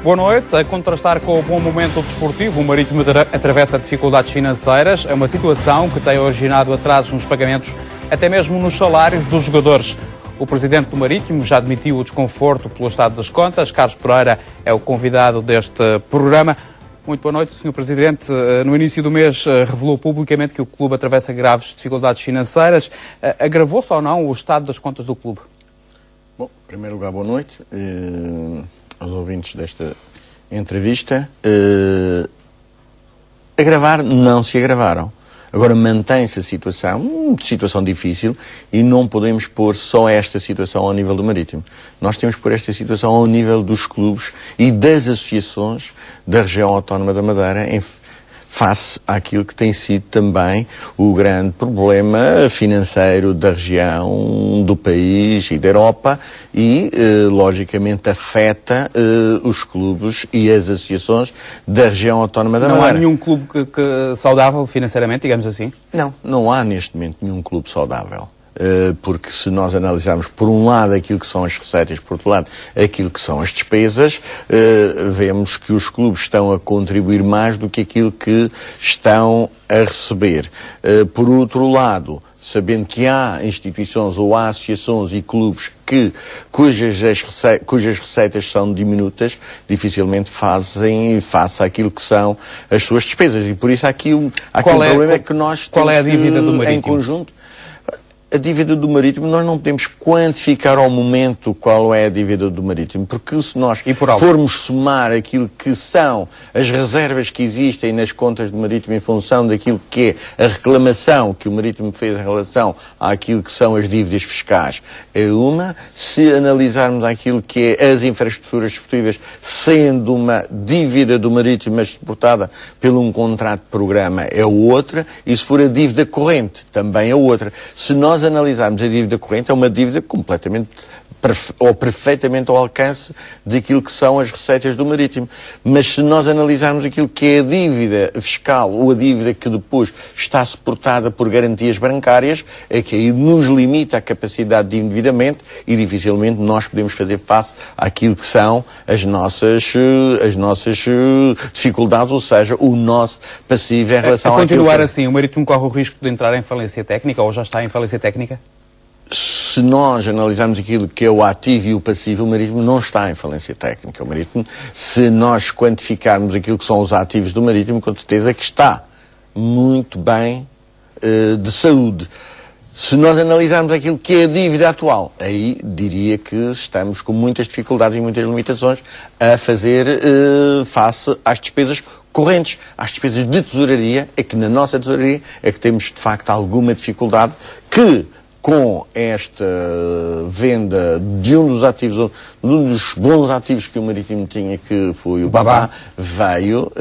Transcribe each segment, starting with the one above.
Boa noite. A contrastar com o bom momento desportivo, o Marítimo atravessa dificuldades financeiras. É uma situação que tem originado atrasos nos pagamentos, até mesmo nos salários dos jogadores. O presidente do Marítimo já admitiu o desconforto pelo estado das contas. Carlos Pereira é o convidado deste programa. Muito boa noite, Sr. Presidente. No início do mês revelou publicamente que o clube atravessa graves dificuldades financeiras. Agravou-se ou não o estado das contas do clube? Bom, em primeiro lugar, boa noite aos ouvintes desta entrevista. Agravar, não se agravaram. Agora mantém-se a situação difícil, e não podemos pôr só esta situação ao nível do Marítimo. Nós temos que pôr esta situação ao nível dos clubes e das associações da região autónoma da Madeira, face àquilo que tem sido também o grande problema financeiro da região, do país e da Europa, e, logicamente, afeta os clubes e as associações da região autónoma da Madeira. Não há nenhum clube saudável financeiramente, digamos assim? Não há neste momento nenhum clube saudável. Porque se nós analisarmos por um lado aquilo que são as receitas, por outro lado aquilo que são as despesas, vemos que os clubes estão a contribuir mais do que aquilo que estão a receber. Por outro lado, sabendo que há instituições ou há associações e clubes cujas receitas são diminutas, dificilmente fazem face àquilo que são as suas despesas. E por isso há aqui um problema que nós temos a dívida do Marítimo? Em conjunto. A dívida do Marítimo, nós não podemos quantificar ao momento qual é a dívida do Marítimo, porque se nós formos somar aquilo que são as reservas que existem nas contas do Marítimo em função daquilo que é a reclamação que o Marítimo fez em relação àquilo que são as dívidas fiscais, se analisarmos aquilo que é as infraestruturas desportivas, sendo uma dívida do Marítimo, mas suportada por um contrato de programa, é outra, e se for a dívida corrente, também é outra. Se nós analisarmos a dívida corrente, é uma dívida completamente ou perfeitamente ao alcance daquilo que são as receitas do Marítimo. Mas se nós analisarmos aquilo que é a dívida fiscal ou a dívida que depois está suportada por garantias bancárias, é que aí nos limita a capacidade de endividamento e dificilmente nós podemos fazer face àquilo que são as nossas dificuldades, ou seja, o nosso passivo em relação a continuar assim, o Marítimo corre o risco de entrar em falência técnica ou já está em falência técnica? Se nós analisarmos aquilo que é o ativo e o passivo, o Marítimo não está em falência técnica. O Marítimo, se nós quantificarmos aquilo que são os ativos do Marítimo, com certeza que está muito bem de saúde. Se nós analisarmos aquilo que é a dívida atual, aí diria que estamos com muitas dificuldades e muitas limitações a fazer face às despesas correntes, às despesas de tesouraria. É que na nossa tesouraria é que temos de facto alguma dificuldade, que com esta venda de um dos ativos, um dos bons ativos que o Marítimo tinha, que foi o Babá, veio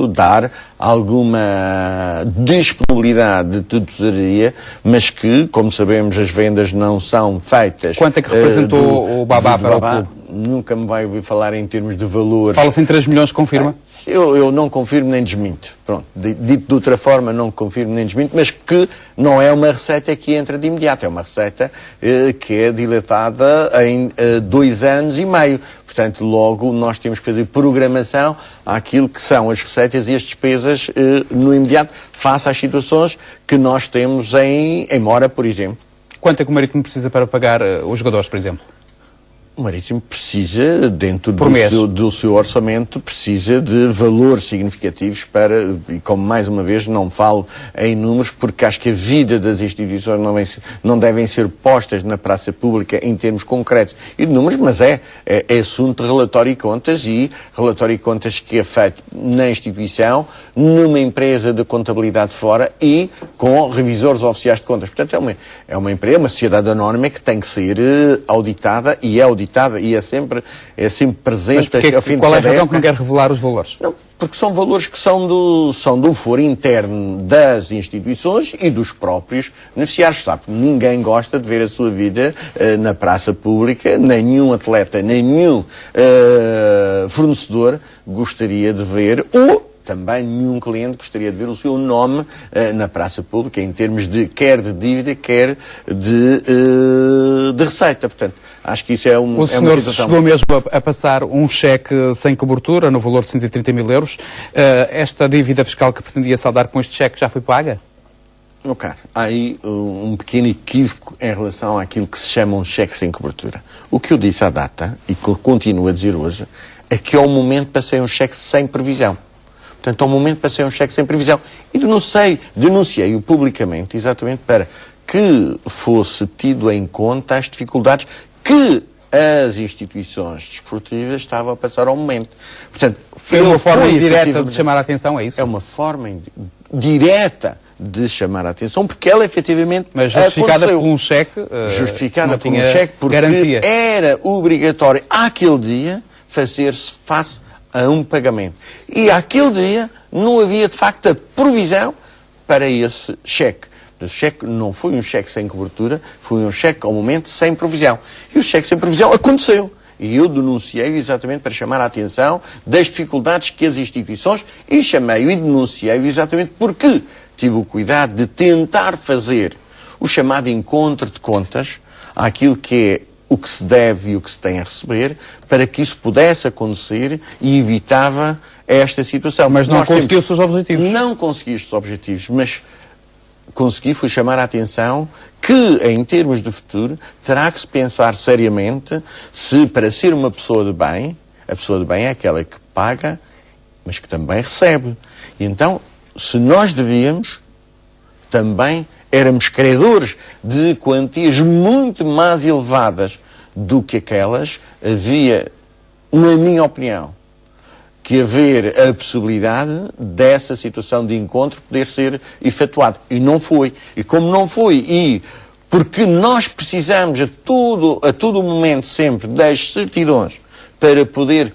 dar alguma disponibilidade de tesouraria, mas que, como sabemos, as vendas não são feitas. Quanto é que representou o Babá para o clube? Nunca me vai ouvir falar em termos de valores. Fala-se em 3 milhões, confirma? Eu não confirmo nem desminto. Pronto, dito de outra forma, não confirmo nem desminto, mas que não é uma receita que entra de imediato, é uma receita que é dilatada em 2 anos e meio. Portanto, logo nós temos que fazer programação àquilo que são as receitas e as despesas no imediato, face às situações que nós temos em mora, por exemplo. Quanto é que o Marítimo precisa para pagar os jogadores, por exemplo? O Marítimo precisa, dentro do seu orçamento, precisa de valores significativos e como mais uma vez não falo em números, porque acho que a vida das instituições não devem ser postas na praça pública em termos concretos e de números, mas é assunto de relatório e contas que é feito na instituição, numa empresa de contabilidade fora e com revisores oficiais de contas. Portanto, é uma empresa, uma sociedade anónima que tem que ser auditada e é auditada e é sempre presente. Mas qual é a razão que não quer revelar os valores? Não, porque são valores que são do foro interno das instituições e dos próprios beneficiários. Sabe, ninguém gosta de ver a sua vida na praça pública, nenhum atleta, nenhum fornecedor gostaria de ver, ou também nenhum cliente gostaria de ver o seu nome na praça pública, em termos de quer de dívida, quer de receita. Portanto, acho que isso é uma situação... O senhor chegou mesmo a passar um cheque sem cobertura, no valor de 130 mil euros. Esta dívida fiscal que pretendia saldar com este cheque já foi paga? Meu caro, há aí um pequeno equívoco em relação àquilo que se chama um cheque sem cobertura. O que eu disse à data, e que eu continuo a dizer hoje, é que é o momento para ser um cheque sem previsão. Portanto, é o momento para ser um cheque sem previsão. E denunciei-o publicamente, exatamente para que fosse tido em conta as dificuldades que as instituições desportivas estavam a passar ao momento. Portanto, foi uma forma indireta de chamar a atenção, é isso? É uma forma direta de chamar a atenção, porque ela efetivamente mas justificada aconteceu. Por um cheque, justificada por um cheque, porque garantia. Era obrigatório àquele dia fazer-se face a um pagamento. E àquele dia não havia de facto a provisão para esse cheque. O cheque não foi um cheque sem cobertura, foi um cheque ao momento sem provisão. E o cheque sem provisão aconteceu. E eu denunciei exatamente para chamar a atenção das dificuldades que as instituições, e chamei-o e denunciei-o exatamente porque tive o cuidado de tentar fazer o chamado encontro de contas àquilo que é o que se deve e o que se tem a receber, para que isso pudesse acontecer e evitava esta situação. Mas não conseguiu os seus objetivos? Não consegui os seus objetivos, mas consegui foi chamar a atenção que, em termos de futuro, terá que se pensar seriamente se, para ser uma pessoa de bem, a pessoa de bem é aquela que paga, mas que também recebe. E então, se nós devíamos, também éramos credores de quantias muito mais elevadas do que aquelas, havia, na minha opinião, que haver a possibilidade dessa situação de encontro poder ser efetuado. E não foi. E como não foi, e porque nós precisamos a todo momento sempre das certidões para poder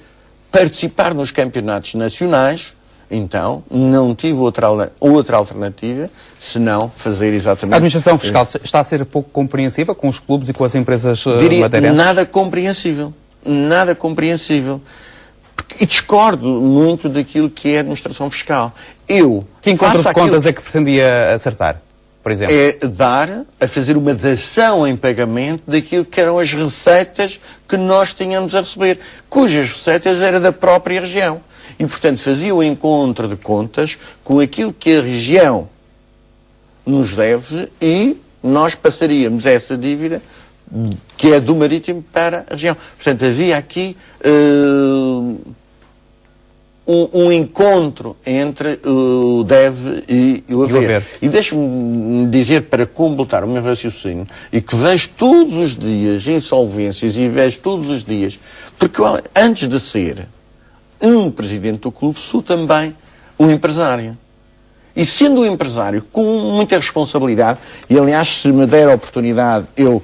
participar nos campeonatos nacionais, então não tive outra alternativa senão fazer exatamente... A administração fiscal está a ser pouco compreensiva com os clubes e com as empresas madeirenses? Nada compreensível. Nada compreensível. E discordo muito daquilo que é a administração fiscal. Que encontro de contas é que pretendia acertar, por exemplo? É a fazer uma dação em pagamento daquilo que eram as receitas que nós tínhamos a receber, cujas receitas eram da própria região. E, portanto, fazia o encontro de contas com aquilo que a região nos deve e nós passaríamos essa dívida que é do Marítimo para a região. Portanto, havia aqui um encontro entre o deve e o haver. E deixe-me dizer, para completar o meu raciocínio, e que vejo todos os dias insolvências e vejo todos os dias, porque antes de ser um presidente do clube, sou também um empresário. E sendo um empresário com muita responsabilidade, e aliás, se me der a oportunidade, eu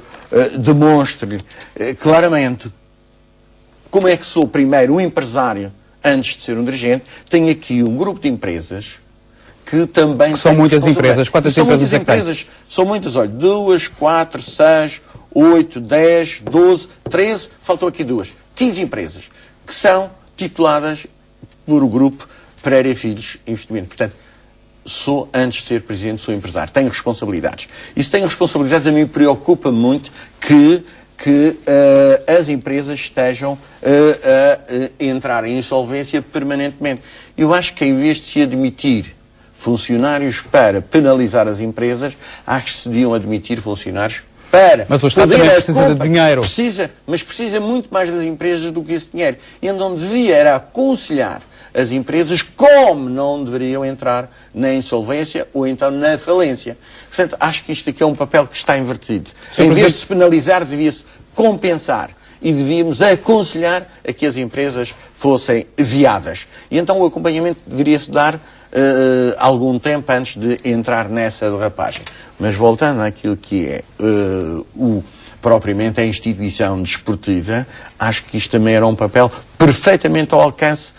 demonstro-lhe claramente como é que sou primeiro um empresário antes de ser um dirigente, tenho aqui um grupo de empresas que também... Que são muitas empresas. Quantas empresas é que tem? São muitas, olha, 2, 4, 6, 8, 10, 12, 13, faltam aqui 2, 15 empresas, que são tituladas por o grupo Pereira Filhos Investimento. Portanto, sou, antes de ser presidente, sou empresário. Tenho responsabilidades. E se tenho responsabilidades, a mim preocupa muito que as empresas estejam a entrar em insolvência permanentemente. Eu acho que, em vez de se admitir funcionários para penalizar as empresas, acho que se deviam admitir funcionários para... Mas o Estado também precisa de dinheiro. Mas precisa muito mais das empresas do que esse dinheiro. E então devia era aconselhar as empresas como não deveriam entrar na insolvência ou então na falência. Portanto, acho que isto aqui é um papel que está invertido. Em vez de se penalizar, devia-se compensar. E devíamos aconselhar a que as empresas fossem viáveis. E então o acompanhamento deveria-se dar algum tempo antes de entrar nessa derrapagem. Mas voltando àquilo que é propriamente a instituição desportiva, acho que isto também era um papel perfeitamente ao alcance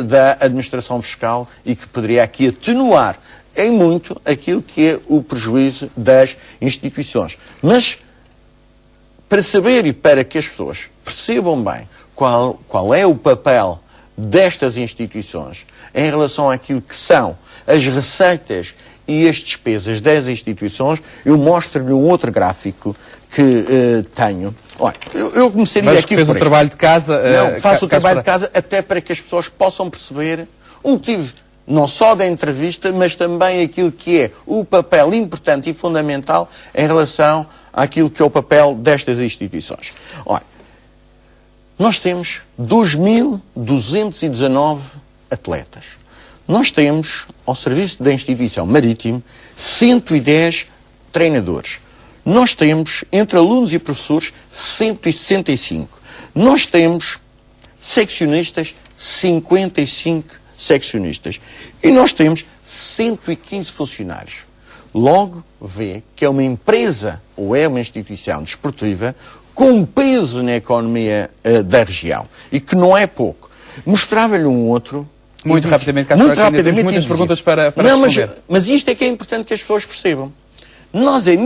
da administração fiscal e que poderia aqui atenuar em muito aquilo que é o prejuízo das instituições. Mas, para saber e para que as pessoas percebam bem qual é o papel destas instituições em relação àquilo que são as receitas e as despesas das instituições, eu mostro-lhe um outro gráfico que tenho. Olha, eu começaria aqui por fez o trabalho de casa. Não, faço o trabalho de casa até para que as pessoas possam perceber o motivo não só da entrevista, mas também aquilo que é o papel importante e fundamental em relação àquilo que é o papel destas instituições. Olha, nós temos 2.219 atletas. Nós temos, ao serviço da instituição marítima, 110 treinadores. Nós temos, entre alunos e professores, 165. Nós temos seccionistas, 55 seccionistas. E nós temos 115 funcionários. Logo vê que é uma empresa ou é uma instituição desportiva com peso na economia da região. E que não é pouco. Mostrava-lhe um outro... Muito rapidamente, Castro, muito rapidamente, temos muitas perguntas para responder. Mas isto é que é importante que as pessoas percebam. Nós, em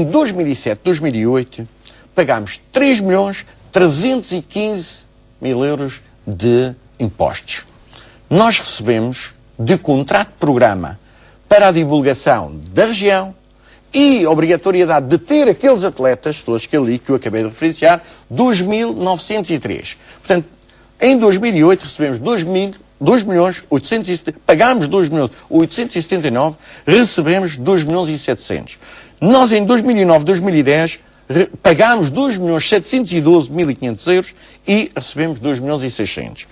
2007, 2008, pagámos 3.315.000 euros de impostos. Nós recebemos, de contrato de programa para a divulgação da região e a obrigatoriedade de ter aqueles atletas, todos que eu acabei de referenciar, 2.903. Portanto, em 2008 recebemos 2.870, pagámos 2.879, recebemos 2.700. Nós em 2009, 2010 pagámos 2.712.500 euros e recebemos 2.600.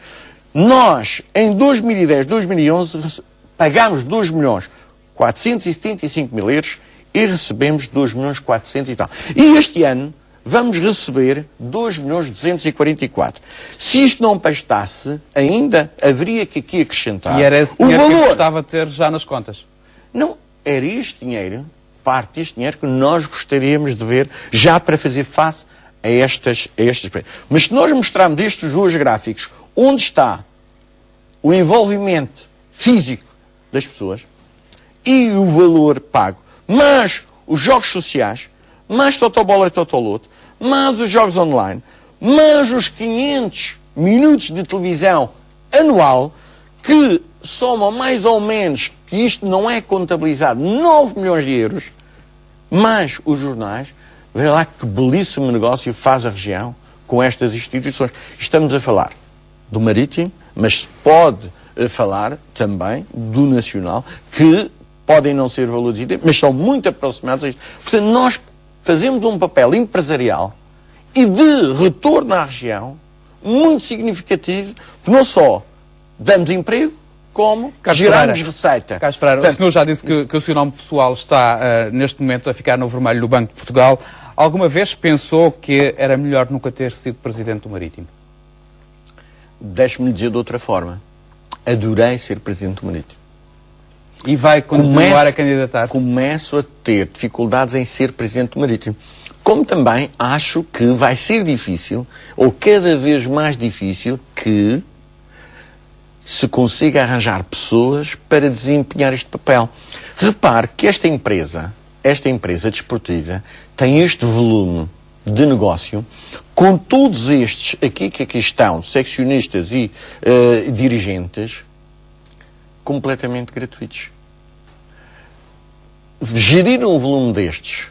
Nós em 2010, 2011 pagámos 2.475.000 euros e recebemos 2.400 e tal. E este ano vamos receber 2.244. Se isto não bastasse, ainda haveria que aqui acrescentar... E era esse dinheiro que gostava de ter já nas contas? Não, era este dinheiro, parte deste dinheiro, que nós gostaríamos de ver já para fazer face a estas... Mas se nós mostrarmos estes dois gráficos, onde está o envolvimento físico das pessoas e o valor pago, mas os jogos sociais, mais Totobola e Totoloto, mais os jogos online, mais os 500 minutos de televisão anual, que somam mais ou menos, que isto não é contabilizado, 9 milhões de euros, mais os jornais, veja lá que belíssimo negócio faz a região com estas instituições. Estamos a falar do marítimo, mas se pode falar também do nacional, que podem não ser valorizados, mas são muito aproximados a isto. Portanto, nós fazemos um papel empresarial e de retorno à região muito significativo, porque não só damos emprego, como geramos receita. Cá esperar. Portanto, o senhor já disse que o seu nome pessoal está, neste momento, a ficar no vermelho do Banco de Portugal. Alguma vez pensou que era melhor nunca ter sido Presidente do Marítimo? Deixe-me dizer de outra forma. Adorei ser Presidente do Marítimo. E vai continuar a candidatar-se? Começo a ter dificuldades em ser Presidente do Marítimo. Como também acho que vai ser difícil, ou cada vez mais difícil, que se consiga arranjar pessoas para desempenhar este papel. Repare que esta empresa desportiva, tem este volume de negócio, com todos estes aqui que aqui estão, seccionistas e dirigentes, completamente gratuitos. Gerir um volume destes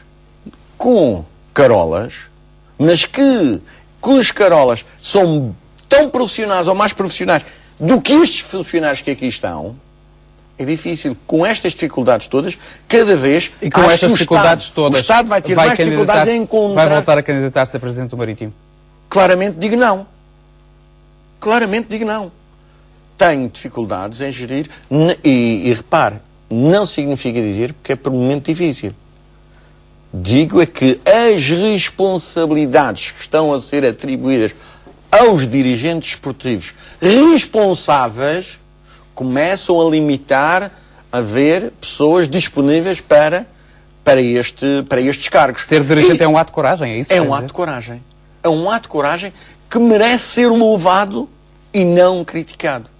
com carolas, mas cujas carolas são tão profissionais ou mais profissionais do que estes funcionários que aqui estão, é difícil. Com estas dificuldades todas, cada vez... E com estas dificuldades todas, o Estado vai ter mais dificuldades em encontrar... Vai voltar a candidatar-se a Presidente do Marítimo? Claramente digo não. Claramente digo não. Tenho dificuldades em gerir e repare, não significa dizer que é por um momento difícil. Digo é que as responsabilidades que estão a ser atribuídas aos dirigentes esportivos responsáveis começam a limitar a haver pessoas disponíveis para estes cargos. Ser dirigente é um ato de coragem, é isso? É um ato de coragem. É um ato de coragem que merece ser louvado e não criticado.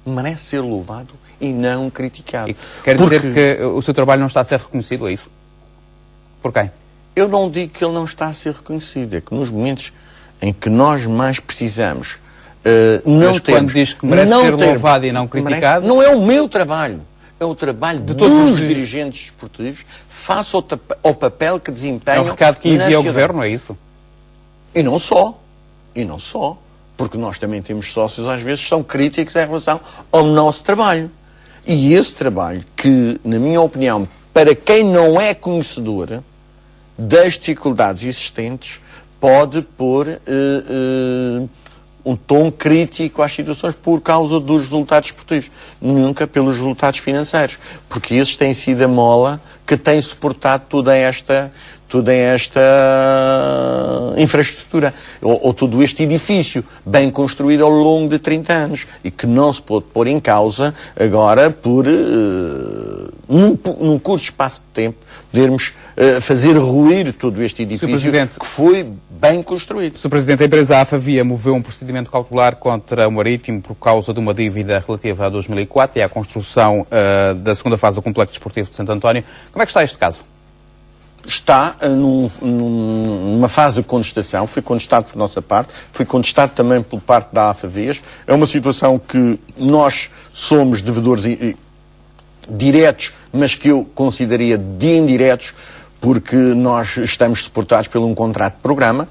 Merece ser louvado e não criticado. E quer dizer que o seu trabalho não está a ser reconhecido, é isso? Por quem? Eu não digo que ele não está a ser reconhecido. É que nos momentos em que nós mais precisamos Mas quando diz que merece ser louvado e não criticado... Não é o meu trabalho. É o trabalho dos dirigentes desportivos face ao papel que desempenham. É o recado que envia ao Governo, é isso? E não só. E não só. Porque nós também temos sócios, às vezes, que são críticos em relação ao nosso trabalho. E esse trabalho que, na minha opinião, para quem não é conhecedor das dificuldades existentes, pode pôr um tom crítico às situações por causa dos resultados esportivos, nunca pelos resultados financeiros, porque esses têm sido a mola que tem suportado toda esta infraestrutura, ou todo este edifício bem construído ao longo de 30 anos e que não se pode pôr em causa agora por, num curto espaço de tempo, podermos fazer ruir todo este edifício que foi bem construído. Sr. Presidente, a empresa AFAVIA moveu um procedimento cautelar contra o Marítimo por causa de uma dívida relativa a 2004 e à construção da segunda fase do Complexo Desportivo de Santo António. Como é que está este caso? Está numa fase de contestação, foi contestado por nossa parte, foi contestado também por parte da AFAVIAS. É uma situação que nós somos devedores diretos, mas que eu consideraria de indiretos, porque nós estamos suportados por um contrato de programa,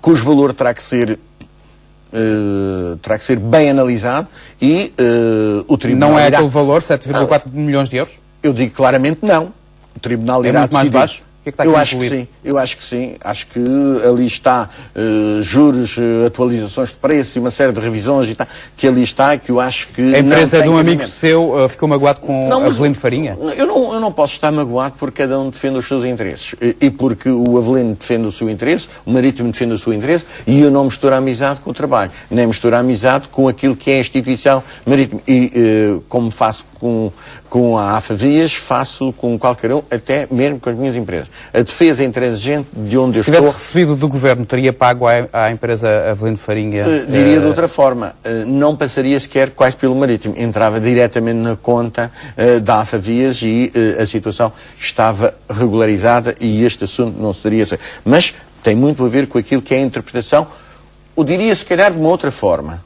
cujo valor terá que ser bem analisado e o Tribunal... Não é aquele valor, 7,4 milhões de euros? Eu digo claramente não. O Tribunal irá decidir. Mais baixo? O que é que está eu acho que sim, eu acho que sim. Acho que ali está juros, atualizações de preço e uma série de revisões e tal, que ali está, que eu acho que... A empresa de um amigo seu ficou magoado com Avelino Farinha? Eu não posso estar magoado porque cada um defende os seus interesses. E porque o Avelino defende o seu interesse, o Marítimo defende o seu interesse, e eu não misturo a amizade com o trabalho, nem misturo a amizade com aquilo que é a instituição Marítimo. E como faço com a AFAVIAS, faço com qualquer um, até mesmo com as minhas empresas. A defesa intransigente de onde eu estou... Se tivesse recebido do Governo, teria pago à empresa Avelino Farinha? Diria de outra forma, não passaria sequer quase pelo Marítimo. Entrava diretamente na conta da AFAVIAS e a situação estava regularizada e este assunto não seria... Mas tem muito a ver com aquilo que é a interpretação, eu diria se calhar de uma outra forma.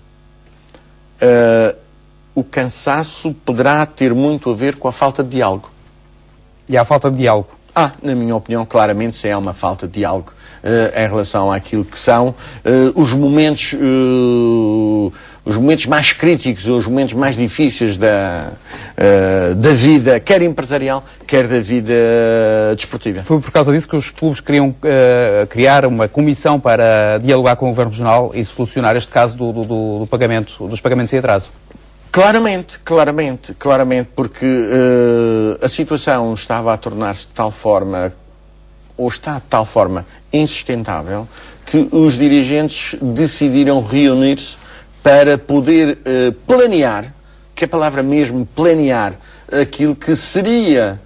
O cansaço poderá ter muito a ver com a falta de diálogo. E há falta de diálogo? Na minha opinião, claramente, se é uma falta de diálogo em relação àquilo que são os momentos mais críticos, os momentos mais difíceis da vida, quer empresarial, quer da vida desportiva. Foi por causa disso que os clubes queriam criar uma comissão para dialogar com o Governo Regional e solucionar este caso dos pagamentos em atraso? Claramente, porque a situação estava a tornar-se de tal forma, ou está de tal forma insustentável, que os dirigentes decidiram reunir-se para poder planear, que a palavra mesmo planear, aquilo que seria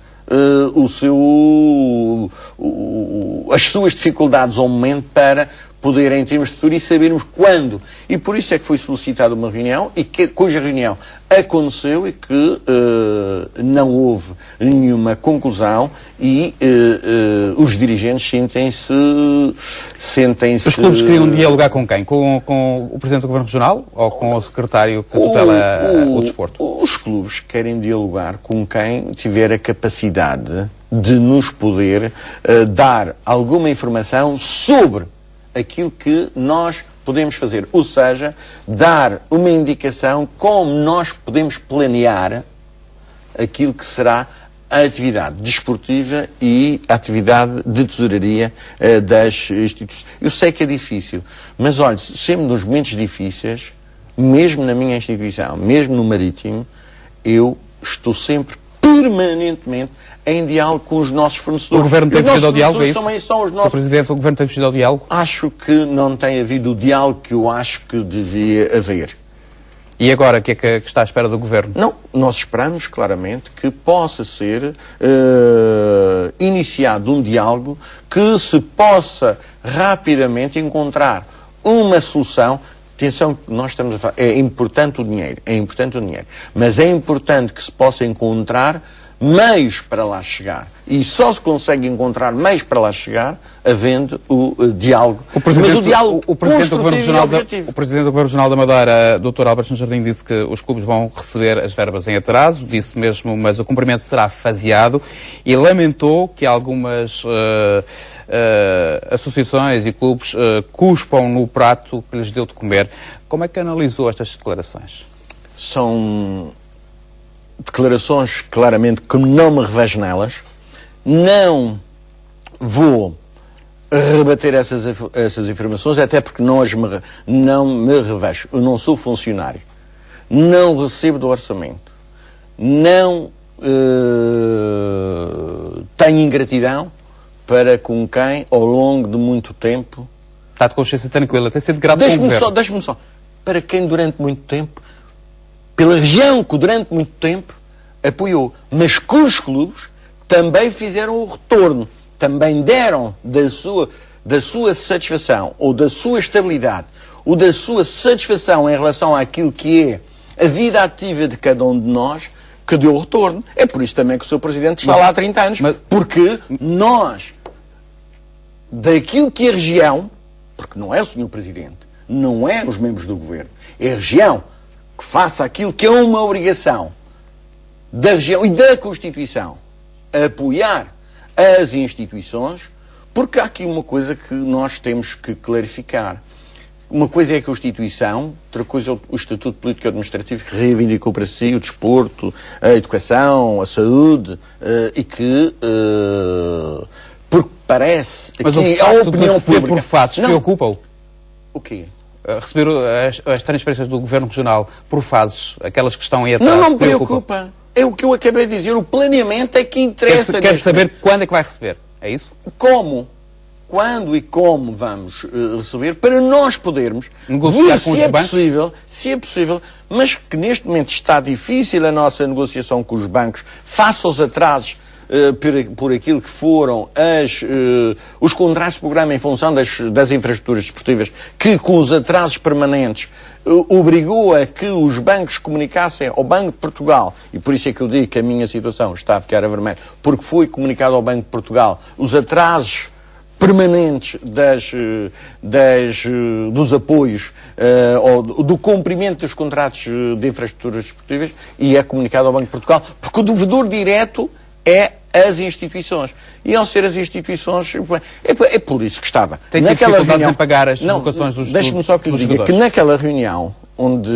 as suas dificuldades ao momento para poder, em termos de futuro, e sabermos quando. E por isso é que foi solicitada uma reunião, e cuja reunião aconteceu e que não houve nenhuma conclusão e os dirigentes sentem-se... Os clubes queriam dialogar com quem? Com o Presidente do Governo Regional ou com o Secretário que tutela o desporto? Os clubes querem dialogar com quem tiver a capacidade de nos poder dar alguma informação sobre aquilo que nós podemos fazer, ou seja, dar uma indicação como nós podemos planear aquilo que será a atividade desportiva e a atividade de tesouraria das instituições. Eu sei que é difícil, mas olha, sempre nos momentos difíceis, mesmo na minha instituição, mesmo no Marítimo, eu estou sempre permanentemente em diálogo com os nossos fornecedores. O Governo tem fugido ao diálogo, é isso? Sr. Presidente, o Governo tem fugido ao diálogo? Acho que não tem havido o diálogo que eu acho que devia haver. E agora, o que é que está à espera do Governo? Não, nós esperamos claramente que possa ser iniciado um diálogo que se possa rapidamente encontrar uma solução. Atenção, nós estamos a falar, é importante o dinheiro, mas é importante que se possa encontrar meios para lá chegar. E só se consegue encontrar meios para lá chegar havendo o diálogo. O Presidente do Governo Regional da Madeira, Dr. Alberto Jardim, disse que os clubes vão receber as verbas em atraso, disse mesmo, mas o cumprimento será faseado, e lamentou que algumas associações e clubes cuspam no prato que lhes deu de comer. Como é que analisou estas declarações? São declarações, claramente, que não me revejo nelas. Não vou rebater essas informações, até porque não me revejo. Eu não sou funcionário. Não recebo do orçamento. Não tenho ingratidão para com quem, ao longo de muito tempo... Está de consciência tranquila, tem sido grato com o governo. Deixe-me só. Para quem durante muito tempo, pela região que durante muito tempo apoiou, mas que os clubes também fizeram o retorno, também deram da sua satisfação, ou da sua estabilidade, ou da sua satisfação em relação àquilo que é a vida ativa de cada um de nós, que deu o retorno. É por isso também que o Sr. Presidente está lá há 30 anos, porque nós, daquilo que é a região, porque não é o Sr. Presidente, não é os membros do Governo, é a região que faça aquilo que é uma obrigação da região e da Constituição, apoiar as instituições, porque há aqui uma coisa que nós temos que clarificar. Uma coisa é a Constituição, outra coisa é o Estatuto Político e Administrativo, que reivindicou para si o desporto, a educação, a saúde, e que, porque parece mas que a opinião pública... por fatos preocupa-o? O quê? Receber as transferências do Governo Regional por fases, aquelas que estão aí atrás, não me preocupa. É o que eu acabei de dizer. O planeamento é que interessa. Quer saber quando é que vai receber? É isso? Como? Quando e como vamos receber, para nós podermos negociar com os bancos? Se é possível, mas que neste momento está difícil a nossa negociação com os bancos, face aos atrasos por aquilo que foram os contratos de programa em função das infraestruturas desportivas, que com os atrasos permanentes obrigou a que os bancos comunicassem ao Banco de Portugal, e por isso é que eu digo que a minha situação está a ficar a vermelho, porque foi comunicado ao Banco de Portugal os atrasos permanentes dos apoios ou do cumprimento dos contratos de infraestruturas desportivas, e é comunicado ao Banco de Portugal, porque o devedor direto é as instituições. E ao ser as instituições, é por isso que estava. Tem dificuldades em pagar as deslocações dos jogadores? Deixe-me só que lhe diga que naquela reunião onde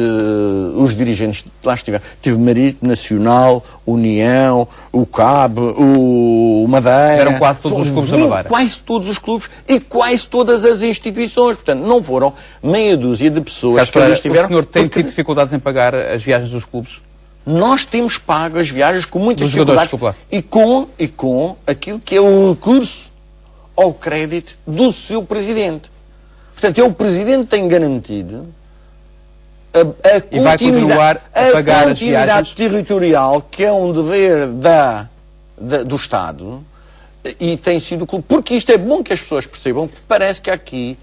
os dirigentes lá estiveram, tive Marítimo, Nacional, União, o CAB, o Madeira... Eram quase todos os clubes da Madeira. Quase todos os clubes e quase todas as instituições. Portanto, não foram meia dúzia de pessoas que ali estiveram... O senhor tem tido dificuldades em pagar as viagens dos clubes? Nós temos pago as viagens com muitas dificuldades e com aquilo que é o recurso ao crédito do seu Presidente. Portanto, o Presidente tem garantido a continuidade, a pagar as viagens territorial, que é um dever do Estado, e tem sido... Porque isto é bom que as pessoas percebam, que parece que há aqui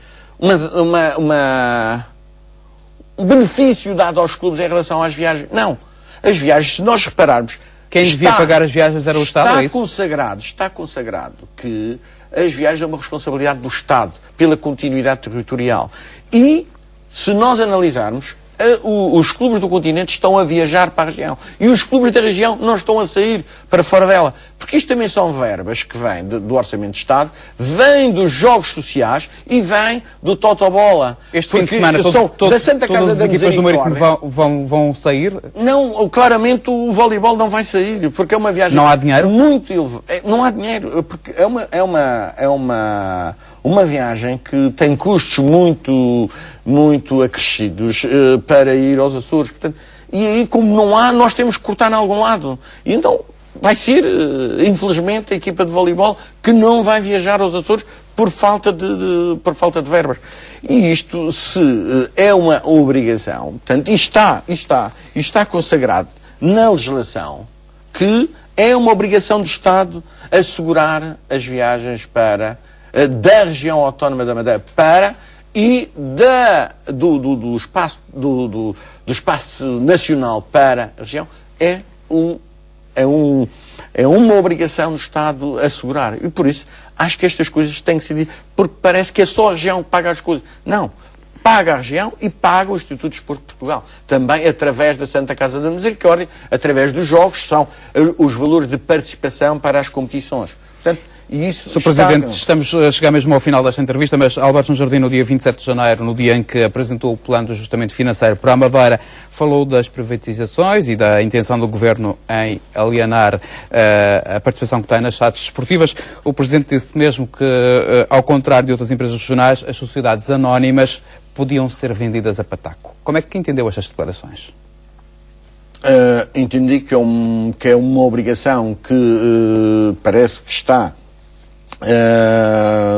um benefício dado aos clubes em relação às viagens. Não. As viagens, se nós repararmos... Quem devia pagar as viagens era o Estado, é isso? Está consagrado que as viagens é uma responsabilidade do Estado pela continuidade territorial. E, se nós analisarmos, os clubes do continente estão a viajar para a região. E os clubes da região não estão a sair para fora dela. Porque isto também são verbas que vêm do Orçamento de Estado, vêm dos jogos sociais e vêm do Totobola. Este fim de semana, todas as equipas do Marítimo vão sair? Não, claramente o voleibol não vai sair, porque é uma viagem... Não há dinheiro? Muito elevada. Não há dinheiro, porque é uma viagem que tem custos muito acrescidos para ir aos Açores. Portanto, e aí, como não há, nós temos que cortar em algum lado. E então vai ser, infelizmente, a equipa de voleibol que não vai viajar aos Açores por falta de verbas. E isto é uma obrigação. Portanto, está consagrado na legislação que é uma obrigação do Estado assegurar as viagens da região autónoma da Madeira e do espaço nacional para a região. É é uma obrigação do Estado assegurar. E por isso, acho que estas coisas têm que ser... Porque parece que é só a região que paga as coisas. Não. Paga a região e paga o Instituto de Desporto de Portugal. Também através da Santa Casa da Misericórdia, através dos jogos, são os valores de participação para as competições. Portanto, e isso Sr. Presidente, estamos a chegar mesmo ao final desta entrevista, mas Alberto Jardim, no dia 27 de janeiro, no dia em que apresentou o plano de ajustamento financeiro para a Madeira, falou das privatizações e da intenção do Governo em alienar a participação que tem nas SADs desportivas. O Presidente disse mesmo que, ao contrário de outras empresas regionais, as sociedades anónimas podiam ser vendidas a pataco. Como é que entendeu estas declarações? Entendi que é uma obrigação que parece que está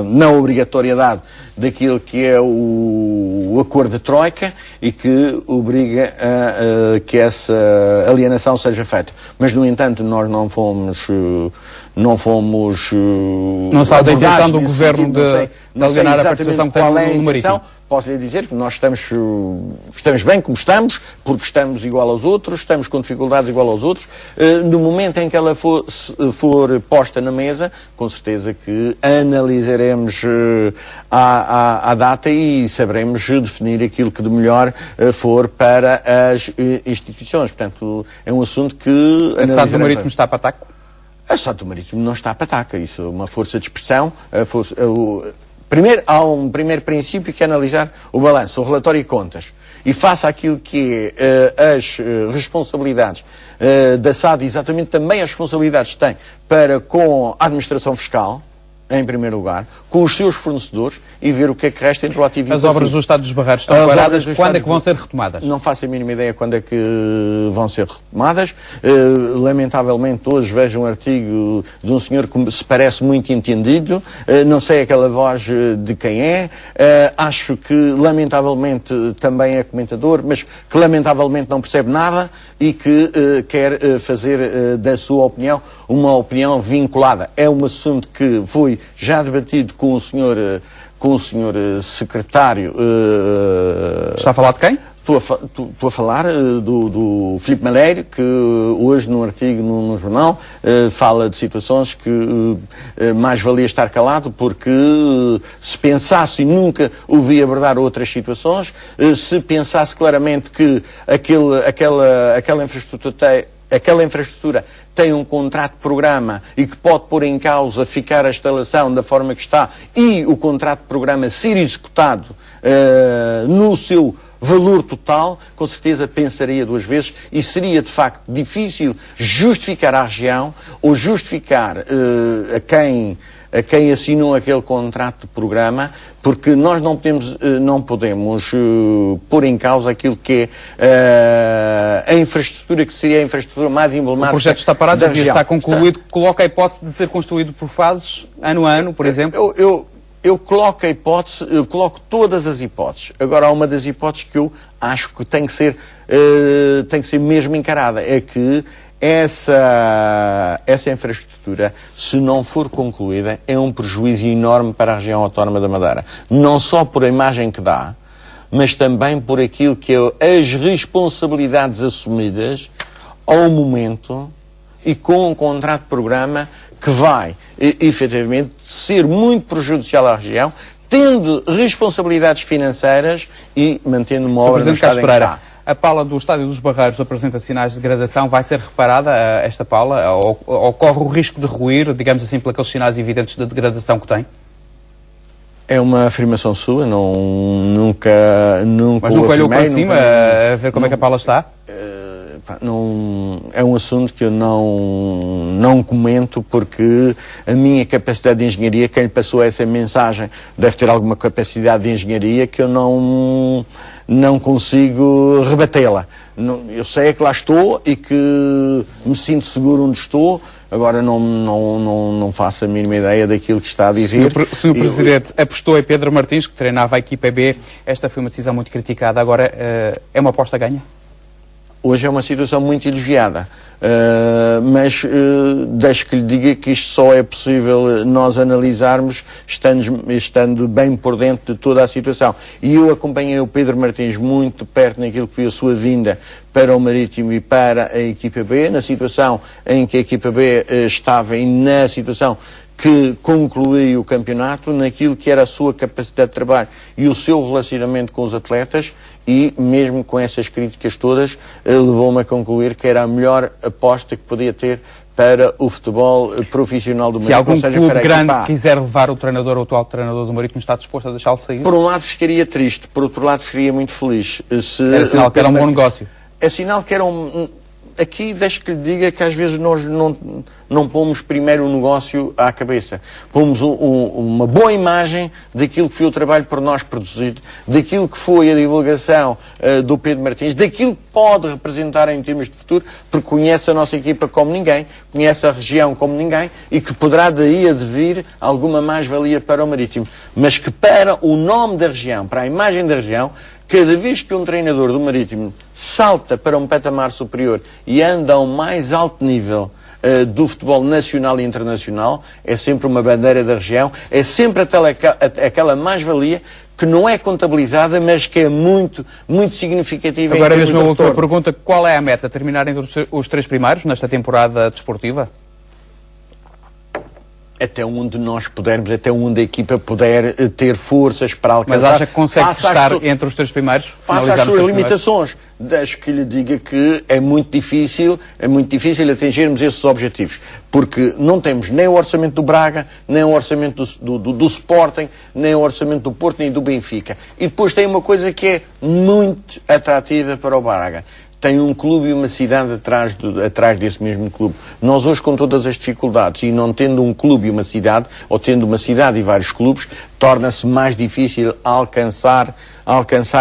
na obrigatoriedade daquilo que é o acordo de Troika e que obriga a que essa alienação seja feita. Mas, no entanto, nós não sabe da intenção do Governo de alienar a participação que tem no Marítimo. Posso lhe dizer que nós estamos bem como estamos, porque estamos igual aos outros, estamos com dificuldades igual aos outros. No momento em que ela for posta na mesa, com certeza que analisaremos à data e saberemos definir aquilo que de melhor for para as instituições. Portanto, é um assunto que... A SAD do Marítimo está a pataco? A SAD do Marítimo não está a pataca. Isso é uma força de expressão. Primeiro, há um primeiro princípio que é analisar o balanço, o relatório de contas. E face àquilo que é as responsabilidades da SAD, exatamente também as responsabilidades que tem para com a administração fiscal, em primeiro lugar, com os seus fornecedores e ver o que é que resta entre o ativo e o passivo. As obras do Estado dos Barreiros estão paradas, quando é que vão ser retomadas? Não faço a mínima ideia quando é que vão ser retomadas. Lamentavelmente, hoje vejo um artigo de um senhor que se parece muito entendido, não sei aquela voz de quem é, acho que lamentavelmente também é comentador, mas que lamentavelmente não percebe nada e que quer fazer da sua opinião uma opinião vinculada. É um assunto que foi já debatido com o senhor secretário. Está a falar de quem? Estou a falar do Filipe Malheiro, que hoje num artigo no jornal fala de situações que mais valia estar calado, porque se pensasse e nunca ouvi abordar outras situações, se pensasse claramente que aquela infraestrutura tem um contrato de programa e que pode pôr em causa ficar a instalação da forma que está e o contrato de programa ser executado no seu valor total, com certeza pensaria duas vezes e seria de facto difícil justificar à região ou justificar a quem assinou aquele contrato de programa, porque nós não podemos pôr em causa aquilo que é a infraestrutura, que seria a infraestrutura mais emblemática. O projeto está parado, já está concluído, coloca a hipótese de ser construído por fases, ano a ano, por exemplo? Eu coloco a hipótese, eu coloco todas as hipóteses. Agora, há uma das hipóteses que eu acho que tem que ser mesmo encarada, é que essa infraestrutura, se não for concluída, é um prejuízo enorme para a região autónoma da Madeira. Não só por a imagem que dá, mas também por aquilo que é as responsabilidades assumidas ao momento e com um contrato de programa que vai, efetivamente, ser muito prejudicial à região, tendo responsabilidades financeiras e mantendo uma obra no estado em que está. A pala do Estádio dos Barreiros apresenta sinais de degradação. Vai ser reparada esta pala? Ocorre o risco de ruir, digamos assim, por aqueles sinais evidentes de degradação que tem? É uma afirmação sua, nunca Mas nunca olhou para cima a ver como é que a pala está? É um assunto que eu não comento, porque a minha capacidade de engenharia, quem lhe passou essa mensagem deve ter alguma capacidade de engenharia que eu não consigo rebatê-la. Eu sei que lá estou e que me sinto seguro onde estou, agora não faço a mínima ideia daquilo que está a dizer. Senhor Presidente, apostou em Pedro Martins, que treinava a equipa B. Esta foi uma decisão muito criticada. Agora, é uma aposta ganha? Hoje é uma situação muito elogiada. Mas deixe que lhe diga que isto só é possível nós analisarmos estando bem por dentro de toda a situação. E eu acompanhei o Pedro Martins muito de perto naquilo que foi a sua vinda para o Marítimo e para a equipa B, na situação em que a equipa B estava e na situação que concluiu o campeonato, naquilo que era a sua capacidade de trabalho e o seu relacionamento com os atletas, e mesmo com essas críticas todas, levou-me a concluir que era a melhor aposta que podia ter para o futebol profissional do Marítimo. Se algum clube grande quiser levar o treinador ou o atual treinador do Marítimo, está disposto a deixá-lo sair? Por um lado ficaria triste, por outro lado ficaria muito feliz. Era sinal que era um bom negócio. É sinal que era Aqui deixe que lhe diga que às vezes nós não pomos primeiro o negócio à cabeça. Pomos uma boa imagem daquilo que foi o trabalho por nós produzido, daquilo que foi a divulgação do Pedro Martins, daquilo que pode representar em termos de futuro, porque conhece a nossa equipa como ninguém, conhece a região como ninguém e que poderá daí advir alguma mais-valia para o Marítimo. Mas que para o nome da região, para a imagem da região, cada vez que um treinador do Marítimo salta para um patamar superior e anda ao mais alto nível do futebol nacional e internacional, é sempre uma bandeira da região, é sempre aquela mais-valia que não é contabilizada, mas que é muito, muito significativa. Agora mesmo a última pergunta, qual é a meta? Terminar entre os 3 primeiros nesta temporada desportiva? Até onde nós pudermos, até onde a equipa puder ter forças para alcançar. Mas acha que consegue estar entre os 3 primeiros? Faça as suas limitações. Deixo que lhe diga que é muito difícil atingirmos esses objetivos. Porque não temos nem o orçamento do Braga, nem o orçamento do Sporting, nem o orçamento do Porto, nem do Benfica. E depois tem uma coisa que é muito atrativa para o Braga. Tem um clube e uma cidade atrás desse mesmo clube. Nós hoje, com todas as dificuldades, e não tendo um clube e uma cidade, ou tendo uma cidade e vários clubes, torna-se mais difícil alcançar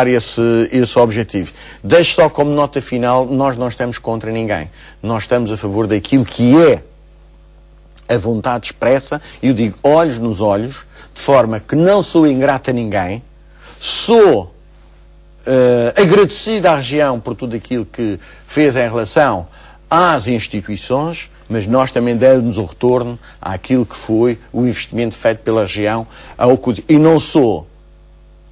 esse objetivo. Deixo só como nota final, nós não estamos contra ninguém. Nós estamos a favor daquilo que é a vontade expressa, e eu digo olhos nos olhos, de forma que não sou ingrato a ninguém, sou agradecido à região por tudo aquilo que fez em relação às instituições, mas nós também demos o retorno àquilo que foi o investimento feito pela região. E não sou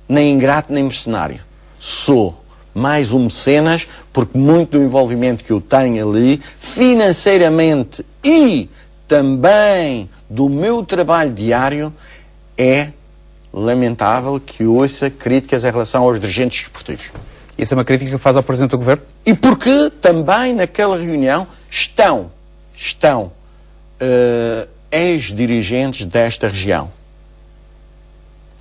nem ingrato nem mercenário. Sou mais um mecenas, porque muito do envolvimento que eu tenho ali, financeiramente e também do meu trabalho diário, é lamentável que ouça críticas em relação aos dirigentes desportivos. Isso é uma crítica que faz ao Presidente do Governo? E porque também naquela reunião estão ex-dirigentes desta região.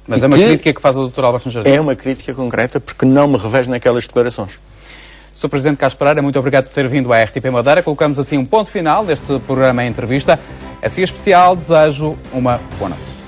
Mas é uma crítica que faz o Dr. Alberto Jardim? É uma crítica concreta, porque não me revejo naquelas declarações. Sr. Presidente Carlos Pereira, muito obrigado por ter vindo à RTP Madeira. Colocamos assim um ponto final deste programa em entrevista. Assim especial, desejo uma boa noite.